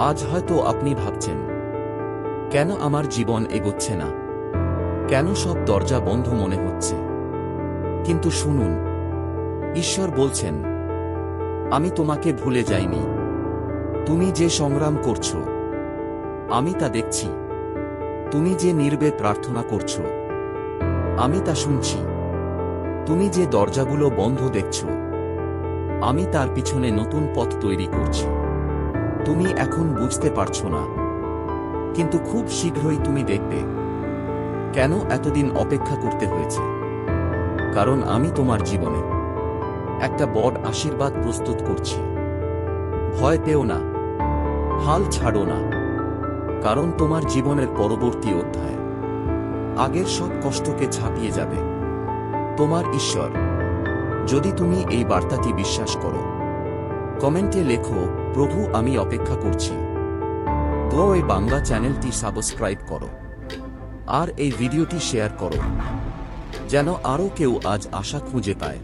আজ হয়তো আপনি ভাবছেন, কেন আমার জীবন এগোচ্ছে না, কেন সব দরজা বন্ধ মনে হচ্ছে। কিন্তু শুনুন, ঈশ্বর বলছেন, আমি তোমাকে ভুলে যাইনি। তুমি যে সংগ্রাম করছো, আমি তা দেখছি। তুমি যে নীরবে প্রার্থনা করছো, আমি তা শুনছি। তুমি যে দরজাগুলো বন্ধ দেখছো, আমি তার পিছনে নতুন পথ তৈরি করছি। তুমি এখন বুঝতে পারছো না, কিন্তু খুব শীঘ্রই তুমি দেখবে কেন এতদিন অপেক্ষা করতে হয়েছে। কারণ আমি তোমার জীবনে একটা বড় আশীর্বাদ প্রস্তুত করছি। ভয় পেও না, হাল ছাড়ো না, কারণ তোমার জীবনের পরবর্তী অধ্যায় আগের সব কষ্টকে ছাপিয়ে যাবে। তোমার ঈশ্বর। যদি তুমি এই বার্তাটি বিশ্বাস করো, কমেন্টে লেখো, প্রভু আমি অপেক্ষা করছি। এই বাংলা চ্যানেলটি সাবস্ক্রাইব করো আর এই ভিডিওটি শেয়ার করো, যেন আরও কেউ আজ আশা খুঁজে পায়।